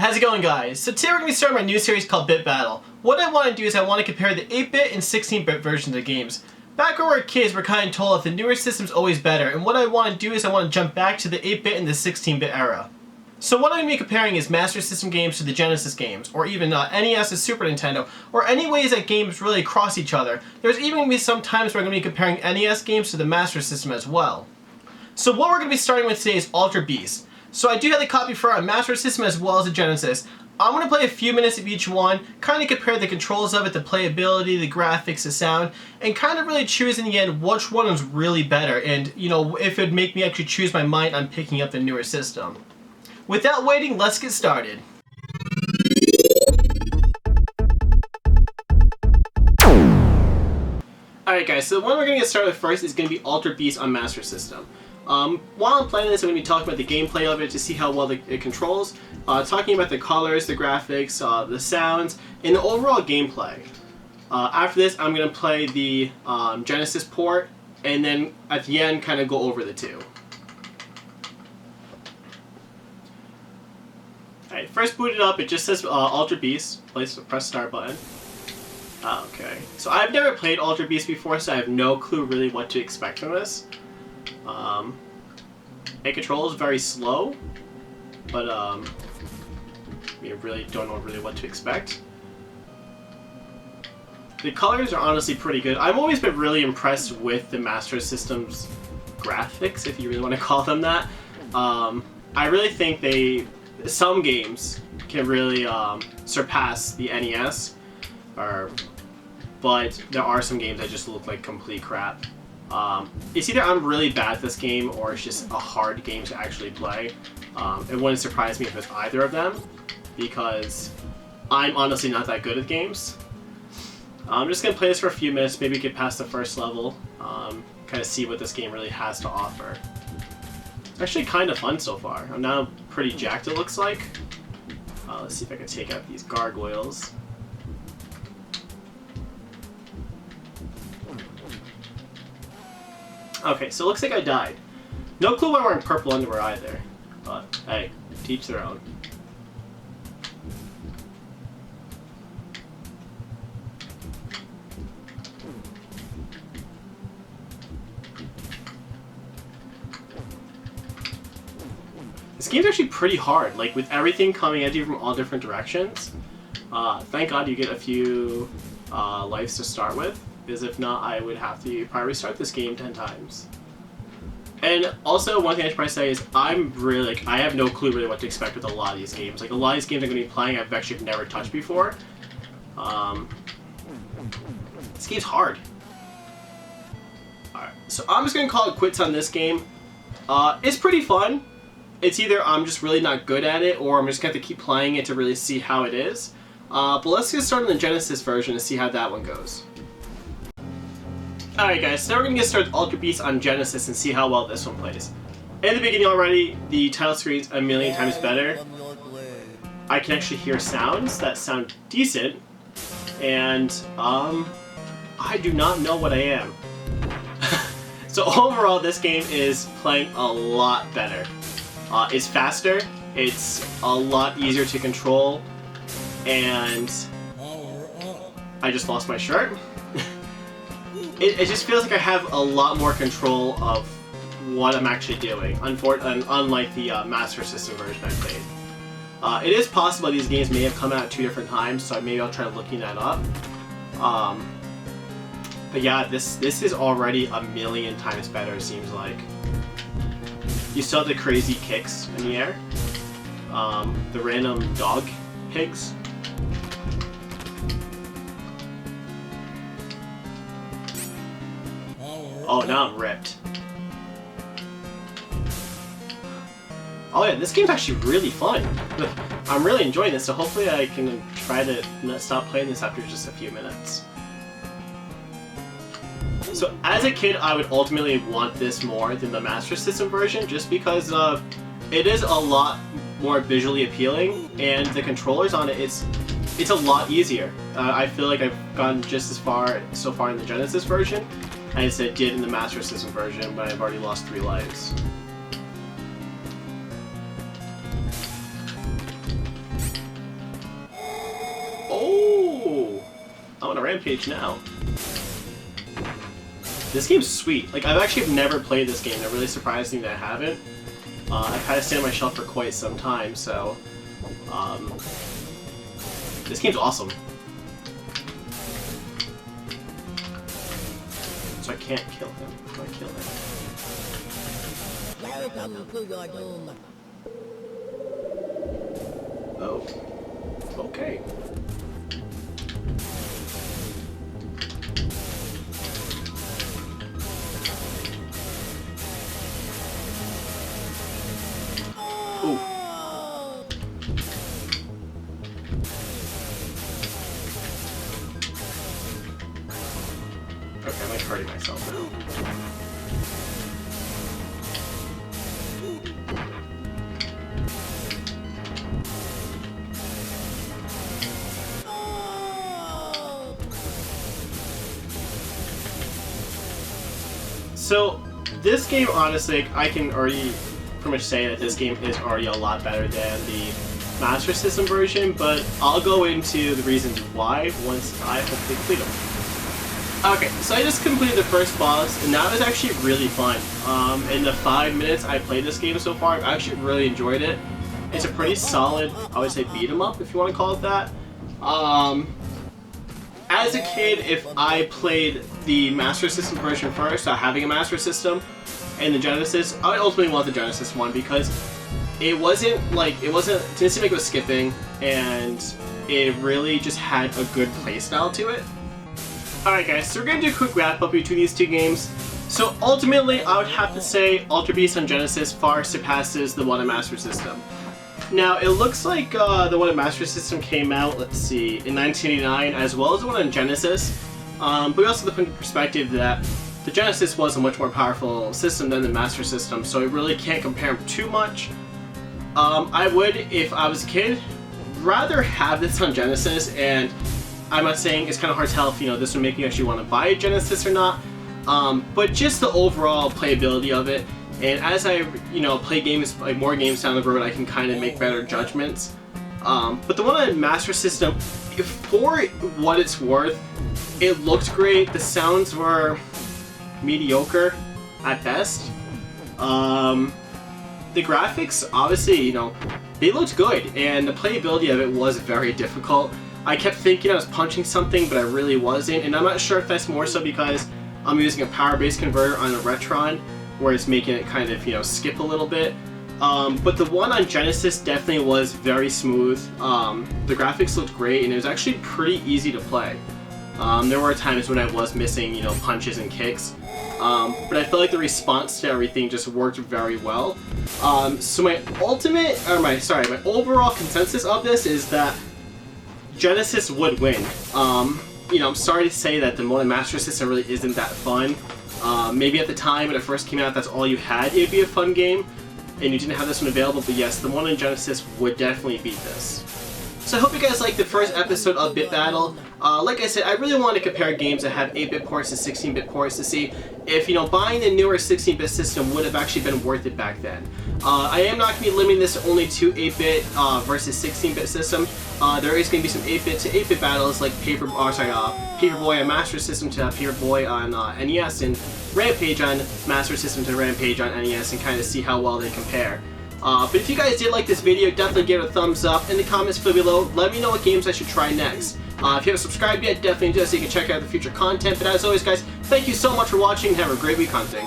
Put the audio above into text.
How's it going, guys? So today we're going to be starting my new series called Bit Battle. What I want to do is I want to compare the 8-bit and 16-bit versions of games. Back when we were kids, we're kind of told that the newer system's always better, and what I want to do is I want to jump back to the 8-bit and the 16-bit era. So what I'm going to be comparing is Master System games to the Genesis games, or even NES to Super Nintendo, or any ways that games really cross each other. There's even going to be some times where I'm going to be comparing NES games to the Master System as well. So what we're going to be starting with today is Ultra Beast. So I do have the copy for our Master System as well as the Genesis. I'm going to play a few minutes of each one, kind of compare the controls of it, the playability, the graphics, the sound, and kind of really choose in the end which one is really better, and you know, if it would make me actually choose my mind on picking up the newer system. Without waiting, let's get started. Alright guys, so the one we're going to get started with first is going to be Ultra Beast on Master System. While I'm playing this, I'm going to be talking about the gameplay of it to see how well it controls, talking about the colors, the graphics, the sounds, and the overall gameplay. After this, I'm going to play the Genesis port, and then at the end, kind of go over the two. Alright, first booted up, it just says Ultra Beast. Press start button. Okay, so I've never played Ultra Beast before, so I have no clue really what to expect from this. It controls very slow, but you really don't know really what to expect. The colors are honestly pretty good. I've always been really impressed with the Master System's graphics, if you really want to call them that. I really think some games can really surpass the NES, but there are some games that just look like complete crap. It's either I'm really bad at this game or it's just a hard game to actually play. It wouldn't surprise me if it's either of them, because I'm honestly not that good at games. I'm just going to play this for a few minutes, maybe get past the first level, kind of see what this game really has to offer. It's actually kind of fun so far. I'm now pretty jacked, it looks like. Let's see if I can take out these gargoyles. Okay, so it looks like I died. No clue why I'm wearing purple underwear either, but hey, teach their own. This game's actually pretty hard, like with everything coming at you from all different directions. Thank God you get a few lives to start with, because if not, I would have to probably restart this game 10 times. And also, one thing I should probably say is I have no clue really what to expect with a lot of these games. Like, a lot of these games I'm going to be playing I've actually never touched before. This game's hard. Alright, so I'm just going to call it quits on this game. It's pretty fun. It's either I'm just really not good at it, or I'm just going to have to keep playing it to really see how it is. But let's get started on the Genesis version and see how that one goes. Alright guys, so now we're going to get started with Ultra Beast on Genesis and see how well this one plays. In the beginning already, the title screen's a million times better. I can actually hear sounds that sound decent, and I do not know what I am. So overall, this game is playing a lot better. It's faster, it's a lot easier to control, and I just lost my shirt. It just feels like I have a lot more control of what I'm actually doing, unlike the Master System version I played. It is possible these games may have come out at 2 different times, so maybe I'll try looking that up. But yeah, this is already a million times better, it seems like. You saw the crazy kicks in the air, the random dog pigs. Oh, now I'm ripped. Oh yeah, this game's actually really fun. I'm really enjoying this, so hopefully I can try to not stop playing this after just a few minutes. So as a kid, I would ultimately want this more than the Master System version, just because it is a lot more visually appealing, and the controllers on it, it's a lot easier. I feel like I've gone just as far so far in the Genesis version as I did in the Master System version, but I've already lost 3 lives. Rampage now. This game's sweet. Like, I've actually never played this game. That really surprised me that I haven't. I've had it stay on my shelf for quite some time, so... this game's awesome. So I can't kill him. How do I kill him? Oh. Okay. Ooh. Okay, I'm like hurting myself now. So, this game, honestly, I can already pretty much say that this game is already a lot better than the Master System version, but I'll go into the reasons why once I hopefully complete them. Okay, so I just completed the first boss, and that was actually really fun. In the 5 minutes I played this game so far, I've actually really enjoyed it. It's a pretty solid, I would say, beat 'em up, if you want to call it that. As a kid, if I played the Master System version first, having a Master System, and the Genesis, I would ultimately want the Genesis one because it didn't seem like it was skipping, and it really just had a good playstyle to it. Alright guys, so we're going to do a quick wrap up between these two games. So ultimately, I would have to say Ultra Beast on Genesis far surpasses the one on Master System. Now, it looks like the one on Master System came out, let's see, in 1989, as well as the one on Genesis. But we also have to put in perspective that the Genesis was a much more powerful system than the Master System, so I really can't compare them too much. I would, if I was a kid, rather have this on Genesis, and I'm not saying it's kind of hard to tell if this would make me actually want to buy a Genesis or not, but just the overall playability of it. And as I, play games, like more games down the road, I can kind of make better judgments. But the one on Master System, for what it's worth, it looked great. The sounds were mediocre at best. The graphics, obviously, they looked good, and the playability of it was very difficult. I kept thinking I was punching something, but I really wasn't, and I'm not sure if that's more so because I'm using a power-based converter on a Retron, where it's making it kind of, skip a little bit. But the one on Genesis definitely was very smooth. The graphics looked great, and it was actually pretty easy to play. There were times when I was missing, punches and kicks. But I felt like the response to everything just worked very well. So my overall consensus of this is that Genesis would win. I'm sorry to say that the one on Master System really isn't that fun. Maybe at the time when it first came out, that's all you had, it'd be a fun game, and you didn't have this one available, but yes, the one on Genesis would definitely beat this. So I hope you guys liked the first episode of Bit Battle. Like I said, I really want to compare games that have 8-bit ports to 16-bit ports to see if, buying the newer 16-bit system would have actually been worth it back then. I am not going to be limiting this only to 8-bit versus 16-bit system. There is going to be some 8-bit to 8-bit battles like Paperboy on Master System to Paperboy on NES, and Rampage on Master System to Rampage on NES, and kind of see how well they compare. But if you guys did like this video, definitely give it a thumbs up. In the comments below, let me know what games I should try next. If you haven't subscribed yet, definitely do so you can check out the future content. But as always guys, thank you so much for watching and have a great week hunting.